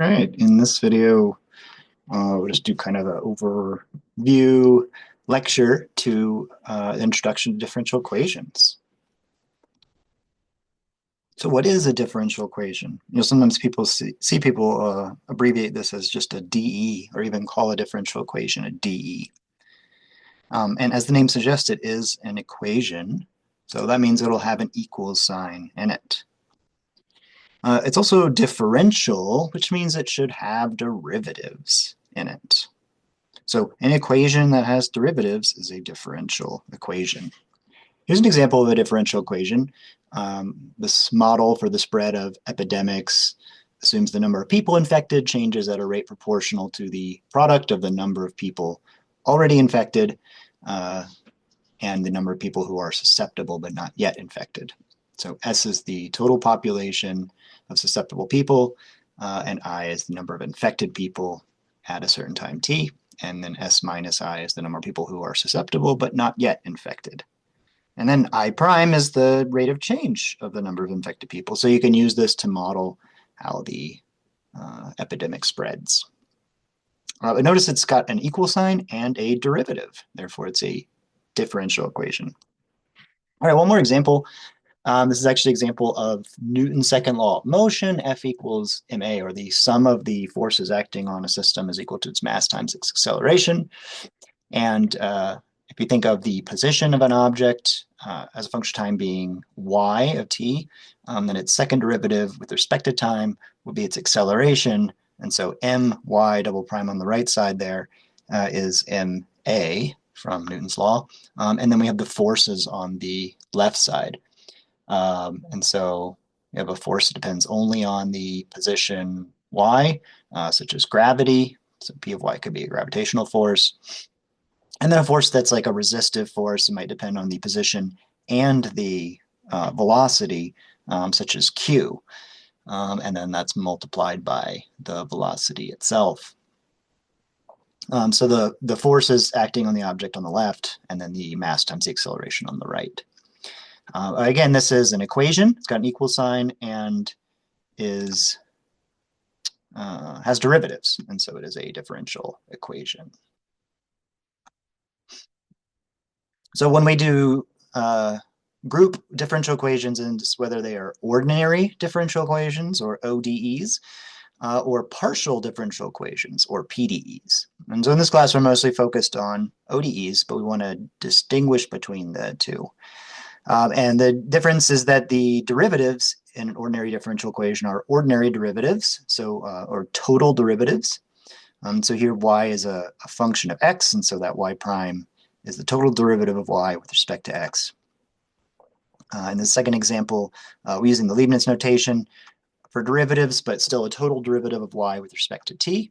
All right, in this video, we'll just do kind of an overview lecture to introduction to differential equations. So what is a differential equation? Sometimes people see people abbreviate this as just a DE or even call a differential equation a DE. And as the name suggests, it is an equation. So that means it'll have an equals sign in it. It's also differential, which means it should have derivatives in it. So an equation that has derivatives is a differential equation. Here's an example of a differential equation. This model for the spread of epidemics assumes the number of people infected changes at a rate proportional to the product of the number of people already infected and the number of people who are susceptible but not yet infected. So S is the total population of susceptible people, and I is the number of infected people at a certain time t, and then S minus I is the number of people who are susceptible but not yet infected. And then I prime is the rate of change of the number of infected people. So you can use this to model how the epidemic spreads. But notice it's got an equal sign and a derivative. Therefore, it's a differential equation. All right, one more example. This is actually an example of Newton's second law of motion. F equals ma, or the sum of the forces acting on a system is equal to its mass times its acceleration. And if you think of the position of an object as a function of time being y of t, then its second derivative with respect to time would be its acceleration. And so my double prime on the right side there is ma from Newton's law. And then we have the forces on the left side. And so you have a force that depends only on the position y, such as gravity. So P of y could be a gravitational force. And then a force that's like a resistive force. It might depend on the position and the velocity, such as Q. And then that's multiplied by the velocity itself. So the force is acting on the object on the left, and then the mass times the acceleration on the right. Again, this is an equation. It's got an equal sign and has derivatives, and so it is a differential equation. So when we do group differential equations into whether they are ordinary differential equations, or ODEs, or partial differential equations, or PDEs. And so in this class, we're mostly focused on ODEs, but we want to distinguish between the two. And the difference is that the derivatives in an ordinary differential equation are ordinary derivatives, so or total derivatives. So here y is a function of x, and so that y prime is the total derivative of y with respect to x. In the second example, we're using the Leibniz notation for derivatives, but still a total derivative of y with respect to t.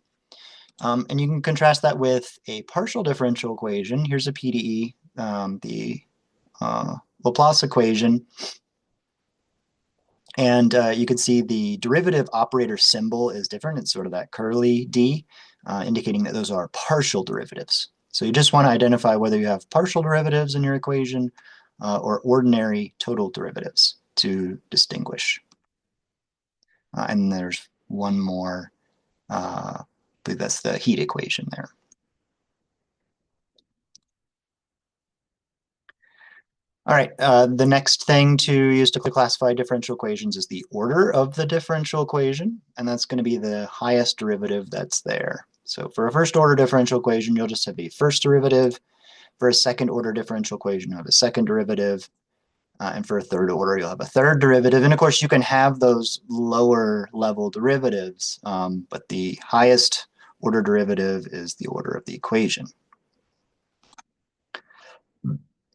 And you can contrast that with a partial differential equation. Here's a PDE, the Laplace equation. And you can see the derivative operator symbol is different. It's sort of that curly d, indicating that those are partial derivatives. So you just want to identify whether you have partial derivatives in your equation or ordinary total derivatives to distinguish. And there's one more, I believe that's the heat equation there. All right, the next thing to use to classify differential equations is the order of the differential equation, and that's going to be the highest derivative that's there. So for a first order differential equation, you'll just have a first derivative. For a second order differential equation, you'll have a second derivative. And for a third order, you'll have a third derivative. And of course, you can have those lower level derivatives, but the highest order derivative is the order of the equation.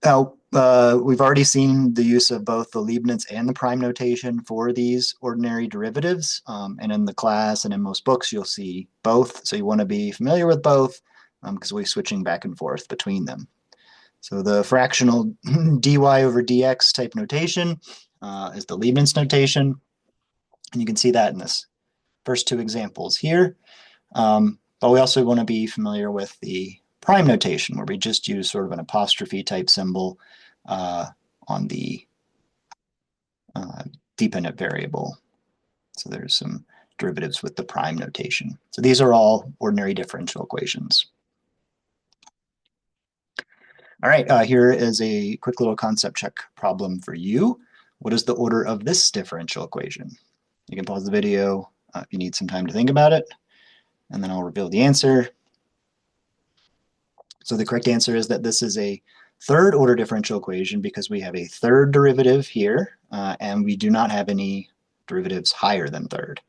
Now, we've already seen the use of both the Leibniz and the prime notation for these ordinary derivatives. And in the class and in most books, you'll see both. So you want to be familiar with both because we're switching back and forth between them. So the fractional dy over dx type notation is the Leibniz notation. And you can see that in this first two examples here. But we also want to be familiar with the prime notation, where we just use sort of an apostrophe type symbol on the dependent variable. So there's some derivatives with the prime notation. So these are all ordinary differential equations. All right, here is a quick little concept check problem for you. What is the order of this differential equation? You can pause the video if you need some time to think about it, and then I'll reveal the answer. So the correct answer is that this is a third order differential equation because we have a third derivative here, and we do not have any derivatives higher than third.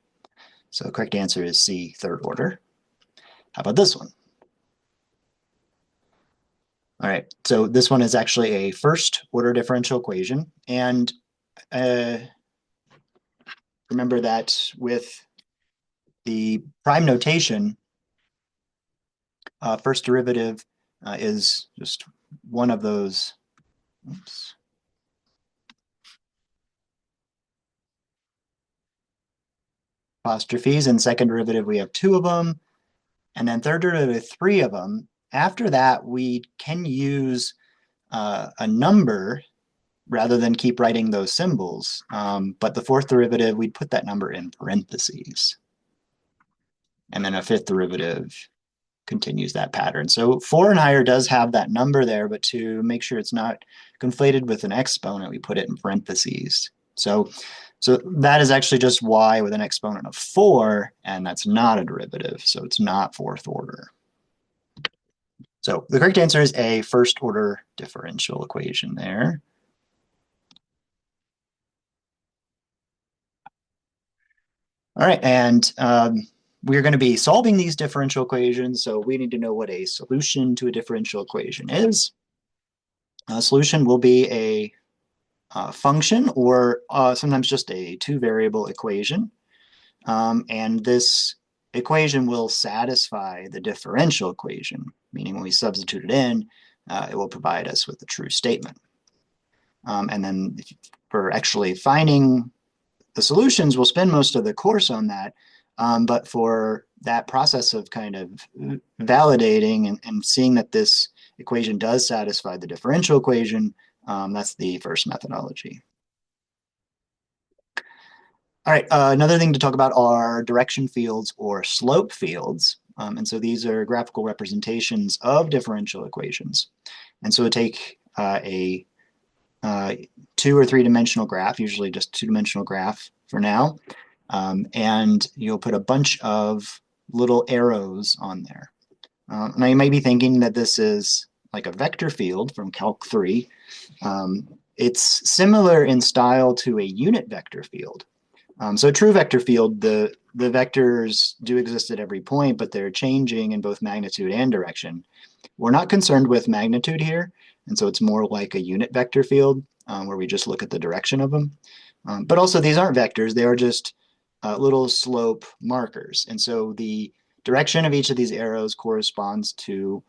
So the correct answer is C, third order. How about this one? All right, so this one is actually a first order differential equation. And remember that with the prime notation, first derivative is just one of those, oops, apostrophes. And second derivative, we have two of them. And then third derivative, three of them. After that, we can use a number rather than keep writing those symbols. But the fourth derivative, we'd put that number in parentheses. And then a fifth derivative continues that pattern. So 4 and higher does have that number there, but to make sure it's not conflated with an exponent, we put it in parentheses. So that is actually just y with an exponent of 4, and that's not a derivative, so it's not fourth order. So the correct answer is A, first order differential equation there. All right, and we're going to be solving these differential equations, so we need to know what a solution to a differential equation is. A solution will be a function or sometimes just a two-variable equation. And this equation will satisfy the differential equation, meaning when we substitute it in, it will provide us with a true statement. And then for actually finding the solutions, we'll spend most of the course on that. But for that process of kind of validating and seeing that this equation does satisfy the differential equation, that's the first methodology. All right, another thing to talk about are direction fields or slope fields. And so these are graphical representations of differential equations. And so take a 2 or 3 dimensional graph, usually just 2-dimensional graph for now, and you'll put a bunch of little arrows on there. Now you may be thinking that this is like a vector field from Calc 3. It's similar in style to a unit vector field. So a true vector field, the vectors do exist at every point, but they're changing in both magnitude and direction. We're not concerned with magnitude here, and so it's more like a unit vector field where we just look at the direction of them. But also these aren't vectors, they are just little slope markers. And so the direction of each of these arrows corresponds to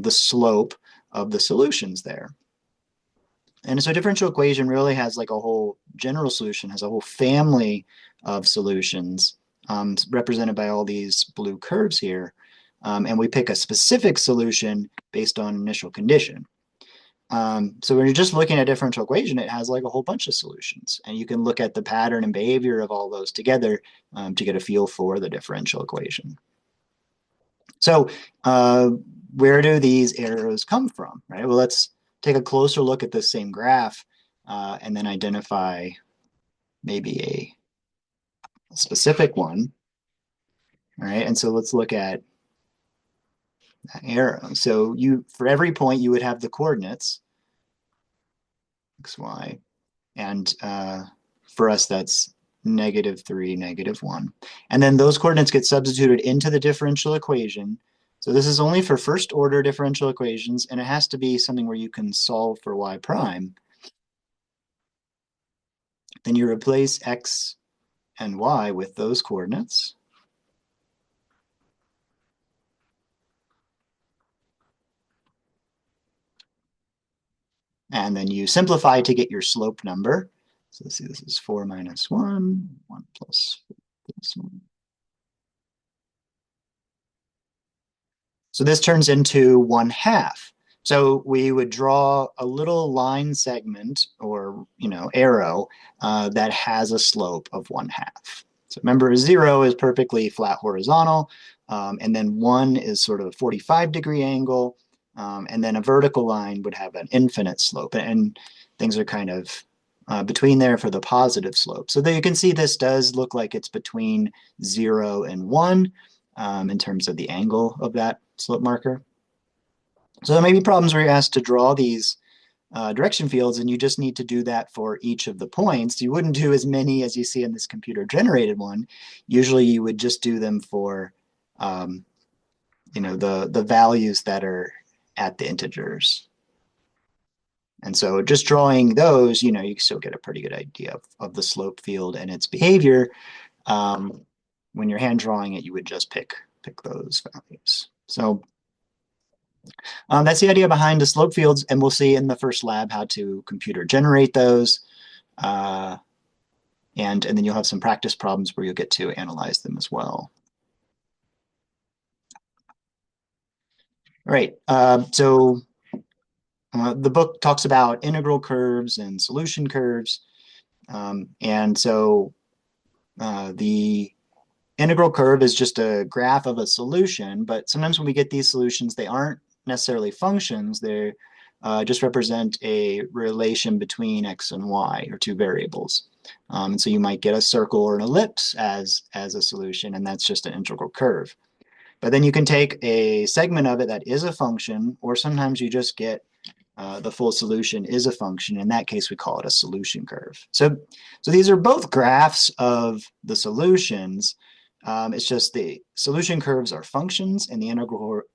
the slope of the solutions there. And so a differential equation really has like a whole general solution, has a whole family of solutions represented by all these blue curves here. And we pick a specific solution based on initial condition. So when you're just looking at a differential equation, it has like a whole bunch of solutions. And you can look at the pattern and behavior of all those together to get a feel for the differential equation. So where do these arrows come from, right? Well, let's take a closer look at this same graph and then identify maybe a specific one. All right, and so let's look at that arrow. So for every point, you would have the coordinates, x, y, and for us, that's -3, -1. And then those coordinates get substituted into the differential equation. So this is only for first order differential equations, and it has to be something where you can solve for y prime. Then you replace x and y with those coordinates. And then you simplify to get your slope number. So let's see, this is 4 minus 1, 1 plus 1. So this turns into 1/2. So we would draw a little line segment or arrow that has a slope of 1/2. So remember, 0 is perfectly flat horizontal, and then 1 is sort of a 45-degree angle, and then a vertical line would have an infinite slope, and things are kind of between there for the positive slope. So there you can see this does look like it's between 0 and 1 in terms of the angle of that slope marker. So there may be problems where you're asked to draw these direction fields, and you just need to do that for each of the points. You wouldn't do as many as you see in this computer-generated one. Usually you would just do them for the values that are at the integers. And so just drawing those, you can still get a pretty good idea of the slope field and its behavior. When you're hand drawing it, you would just pick those values. So that's the idea behind the slope fields, and we'll see in the first lab how to computer generate those. And then you'll have some practice problems where you'll get to analyze them as well. All right, so the book talks about integral curves and solution curves. And so the integral curve is just a graph of a solution, but sometimes when we get these solutions, they aren't necessarily functions. They just represent a relation between x and y, or two variables. And so you might get a circle or an ellipse as a solution, and that's just an integral curve. But then you can take a segment of it that is a function, or sometimes you just get the full solution is a function. In that case, we call it a solution curve. So these are both graphs of the solutions. It's just the solution curves are functions, and the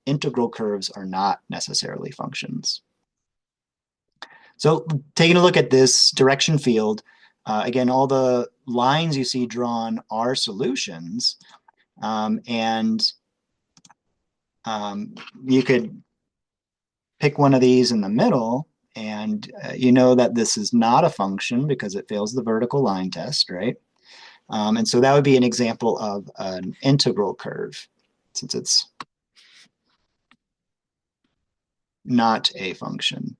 integral curves are not necessarily functions. So taking a look at this direction field, again, all the lines you see drawn are solutions. You could pick one of these in the middle, and you know that this is not a function because it fails the vertical line test, right? And so that would be an example of an integral curve, since it's not a function.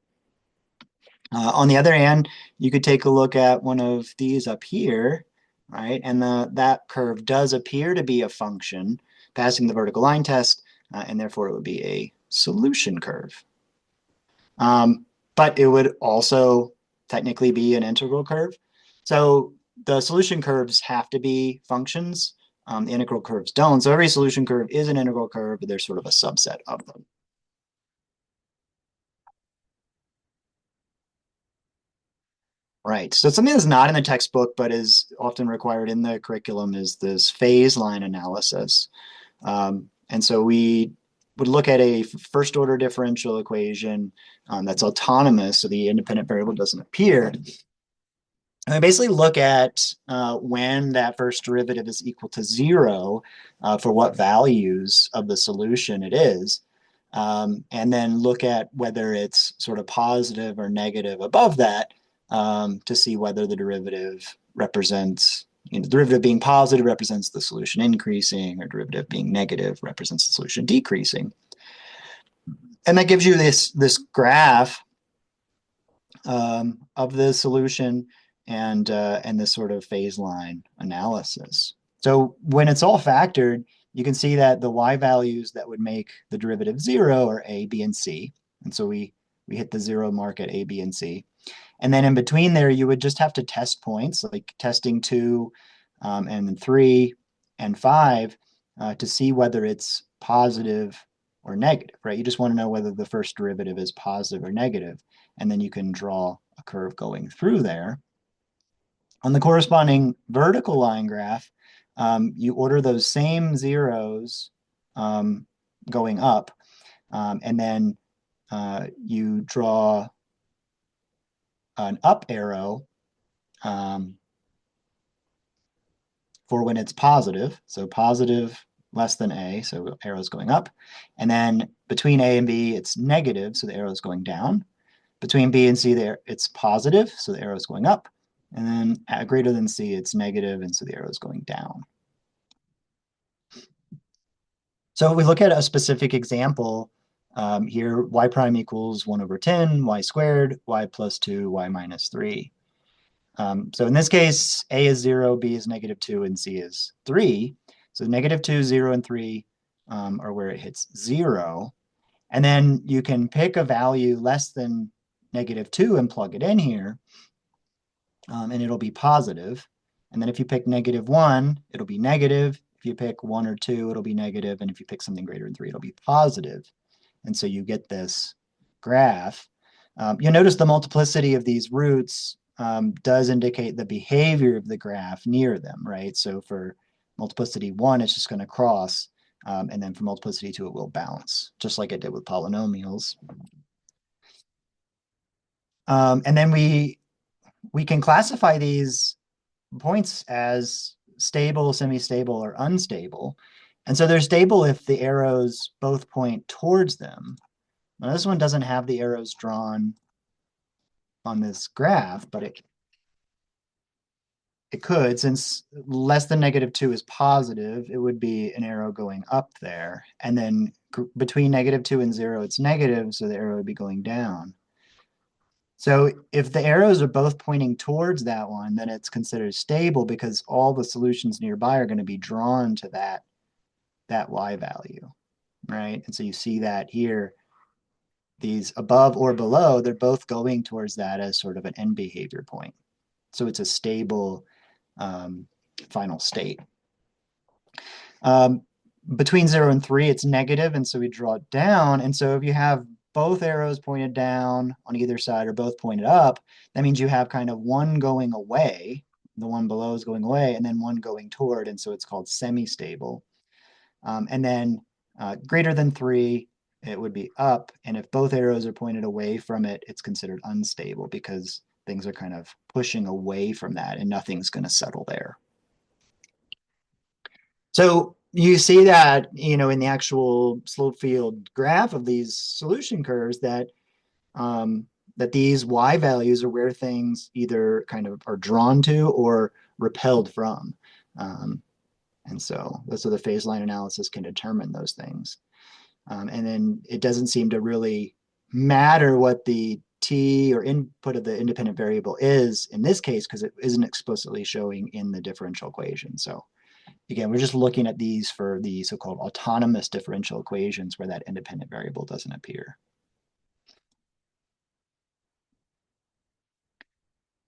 On the other hand, you could take a look at one of these up here, right? And that curve does appear to be a function, passing the vertical line test, and therefore it would be a solution curve. But it would also technically be an integral curve. So the solution curves have to be functions. The integral curves don't. So every solution curve is an integral curve, but there's sort of a subset of them. Right. So something that's not in the textbook, but is often required in the curriculum is this phase line analysis. And so we would look at a first order differential equation that's autonomous, so the independent variable doesn't appear. And we basically look at when that first derivative is equal to 0 for what values of the solution it is. And then look at whether it's sort of positive or negative above that to see whether the derivative represents, the derivative being positive represents the solution increasing, or derivative being negative represents the solution decreasing. And that gives you this graph of the solution and this sort of phase line analysis. So when it's all factored, you can see that the y values that would make the derivative 0 are a, b, and c. And so we hit the 0 mark at a, b, and c. And then in between there, you would just have to test points, like testing 2 and then 3 and 5 to see whether it's positive or negative, right? You just want to know whether the first derivative is positive or negative, and then you can draw a curve going through there. On the corresponding vertical line graph, you order those same zeros going up, and then you draw an up arrow for when it's positive. So positive less than a, so arrow's going up. And then between a and b, it's negative, so the arrow's going down. Between b and c, there it's positive, so the arrow's going up. And then at greater than c, it's negative, and so the arrow's going down. So if we look at a specific example here, y prime equals 1 over 10, y squared, y plus 2, y minus 3. So in this case, A is 0, B is -2, and C is 3. So -2, 0, and 3 are where it hits 0. And then you can pick a value less than -2 and plug it in here, and it'll be positive. And then if you pick -1, it'll be negative. If you pick 1 or 2, it'll be negative. And if you pick something greater than 3, it'll be positive. And so you get this graph. You'll notice the multiplicity of these roots does indicate the behavior of the graph near them, right? So for multiplicity 1, it's just going to cross. And then for multiplicity 2, it will bounce, just like it did with polynomials. And then we can classify these points as stable, semi-stable, or unstable. And so they're stable if the arrows both point towards them. Now this one doesn't have the arrows drawn on this graph, but it could, since less than -2 is positive, it would be an arrow going up there. And then between -2 and 0, it's negative, so the arrow would be going down. So if the arrows are both pointing towards that one, then it's considered stable because all the solutions nearby are going to be drawn to that y value, right? And so you see that here, these above or below, they're both going towards that as sort of an end behavior point. So it's a stable final state. Between 0 and 3, it's negative, and so we draw it down. And so if you have both arrows pointed down on either side or both pointed up, that means you have kind of one going away, the one below is going away, and then one going toward, and so it's called semi-stable. And then greater than 3, it would be up, and if both arrows are pointed away from it, it's considered unstable because things are kind of pushing away from that and nothing's going to settle there. So you see that, in the actual slope field graph of these solution curves that that these y values are where things either kind of are drawn to or repelled from. And so the phase line analysis can determine those things. And then it doesn't seem to really matter what the t or input of the independent variable is in this case because it isn't explicitly showing in the differential equation. So again, we're just looking at these for the so-called autonomous differential equations where that independent variable doesn't appear.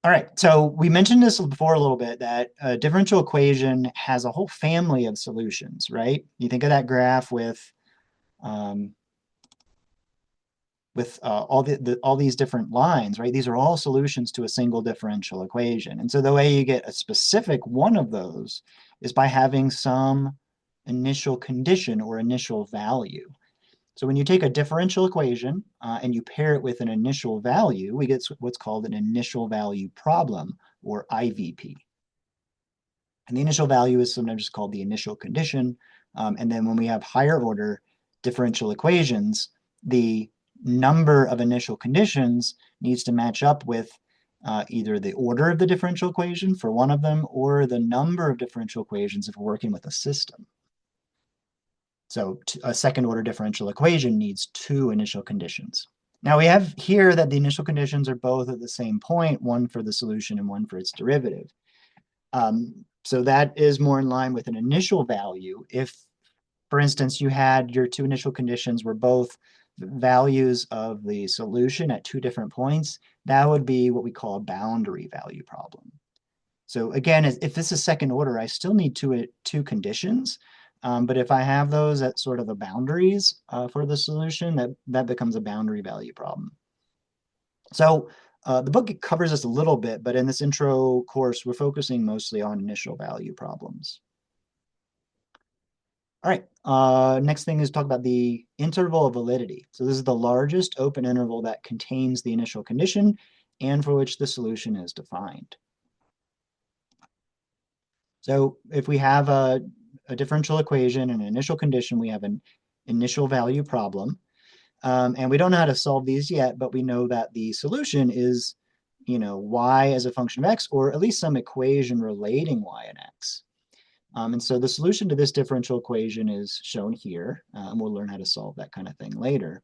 All right, so we mentioned this before a little bit, that a differential equation has a whole family of solutions, right? You think of that graph with all these different lines, right? These are all solutions to a single differential equation. And so the way you get a specific one of those is by having some initial condition or initial value. So when you take a differential equation and you pair it with an initial value, we get what's called an initial value problem, or IVP. And the initial value is sometimes just called the initial condition. And then when we have higher order differential equations, the number of initial conditions needs to match up with either the order of the differential equation for one of them or the number of differential equations if we're working with a system. So a second order differential equation needs 2 initial conditions. Now we have here that the initial conditions are both at the same point, one for the solution and one for its derivative. So that is more in line with an initial value. If, for instance, you had your 2 initial conditions were both values of the solution at 2 different points, that would be what we call a boundary value problem. So again, if this is second order, I still need two conditions. But if I have those at sort of the boundaries for the solution, that becomes a boundary value problem. So the book covers this a little bit, but in this intro course, we're focusing mostly on initial value problems. All right, next thing is talk about the interval of validity. So this is the largest open interval that contains the initial condition and for which the solution is defined. So if we have a differential equation and an initial condition, we have an initial value problem. And we don't know how to solve these yet, but we know that the solution is, y as a function of x, or at least some equation relating y and x. And so the solution to this differential equation is shown here, and we'll learn how to solve that kind of thing later.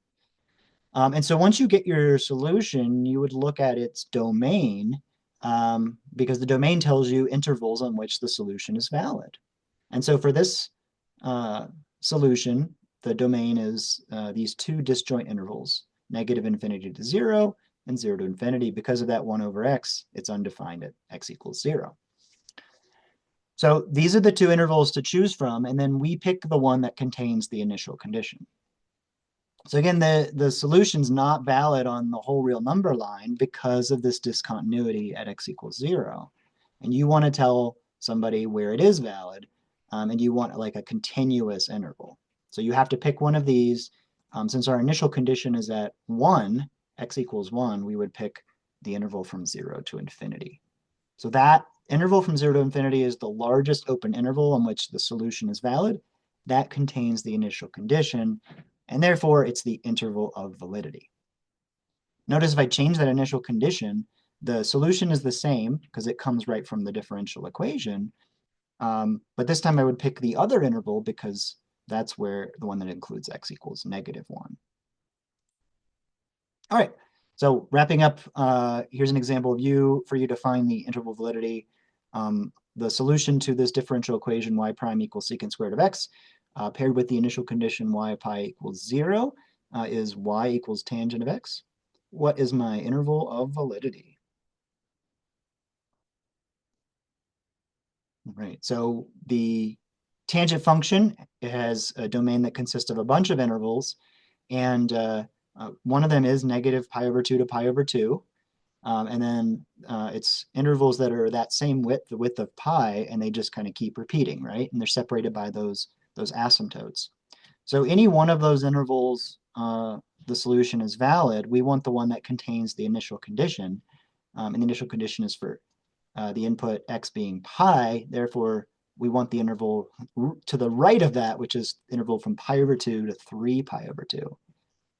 And so once you get your solution, you would look at its domain, because the domain tells you intervals on which the solution is valid. And so for this solution, the domain is these two disjoint intervals, -infinity to 0 and 0 to infinity. Because of that 1 over x, it's undefined at x equals 0. So these are the two intervals to choose from, and then we pick the one that contains the initial condition. So again, the solution's not valid on the whole real number line because of this discontinuity at x equals 0. And you want to tell somebody where it is valid, and you want like a continuous interval. So you have to pick one of these. Since our initial condition is at 1, x equals 1, we would pick the interval from 0 to infinity. So that interval from 0 to infinity is the largest open interval on which the solution is valid. That contains the initial condition, and therefore it's the interval of validity. Notice if I change that initial condition, the solution is the same because it comes right from the differential equation. But this time I would pick the other interval because that's where the one that includes x equals -1. All right, so wrapping up, here's an example for you to find the interval validity. The solution to this differential equation y prime equals secant squared of x, paired with the initial condition y pi equals 0, is y equals tangent of x. What is my interval of validity? Right, so the tangent function, it has a domain that consists of a bunch of intervals, and one of them is -pi/2 to pi/2. And then it's intervals that are that same width, the width of pi, and they just kind of keep repeating, right? And they're separated by those asymptotes. So any one of those intervals, the solution is valid. We want the one that contains the initial condition. And the initial condition is for the input x being pi. Therefore, we want the interval to the right of that, which is interval from pi/2 to 3 pi/2.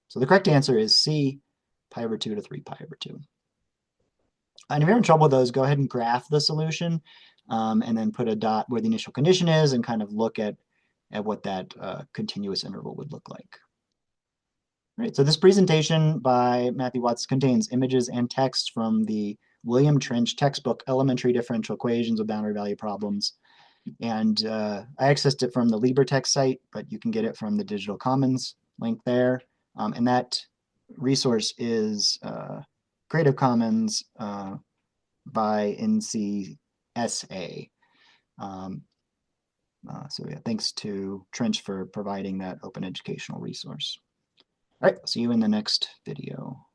So the correct answer is C, pi/2 to 3 pi/2. And if you're in trouble with those, go ahead and graph the solution, and then put a dot where the initial condition is and kind of look at what that continuous interval would look like. All right, so this presentation by Matthew Watts contains images and text from the William Trench textbook, Elementary Differential Equations with Boundary Value Problems. And I accessed it from the LibreText site, but you can get it from the Digital Commons link there. And that resource is Creative Commons by NCSA. So yeah, thanks to Trench for providing that open educational resource. All right, see you in the next video.